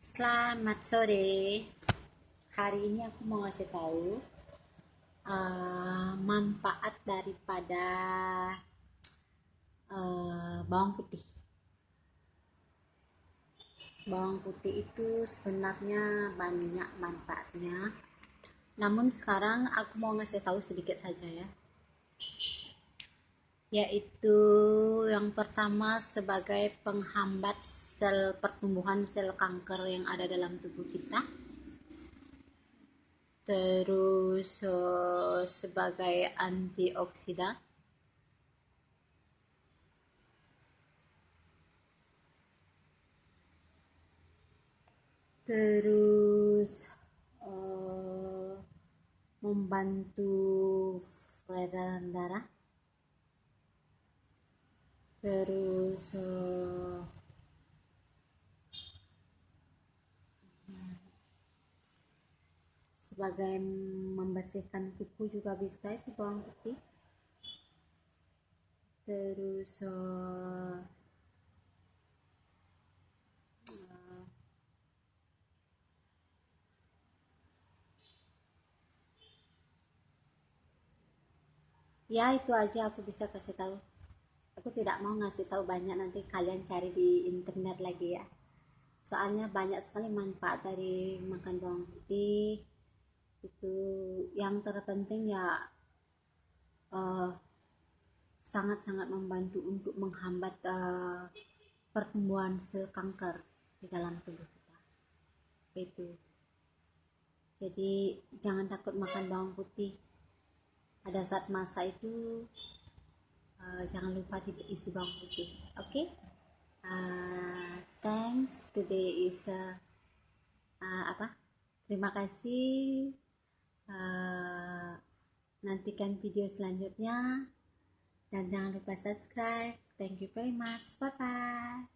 Selamat sore. Hari ini aku mau ngasih tahu manfaat daripada bawang putih. Bawang putih itu sebenarnya banyak manfaatnya. Namun sekarang aku mau ngasih tahu sedikit saja ya. Yaitu yang pertama sebagai penghambat pertumbuhan sel kanker yang ada dalam tubuh kita. Terus sebagai antioksidan, terus membantu peredaran darah, terus sebagai membersihkan kuku juga bisa itu bawang putih. Terus ya itu aja aku bisa kasih tahu. Aku tidak mau ngasih tahu banyak, nanti kalian cari di internet lagi ya. Soalnya banyak sekali manfaat dari makan bawang putih. Itu yang terpenting ya sangat-sangat membantu untuk menghambat pertumbuhan sel kanker di dalam tubuh kita. Itu. Jadi jangan takut makan bawang putih. Pada saat masak itu jangan lupa diisi bawang putih. Oke? Okay? Thanks. Today is apa? Terima kasih. Nantikan video selanjutnya dan jangan lupa subscribe. Thank you very much. Bye bye.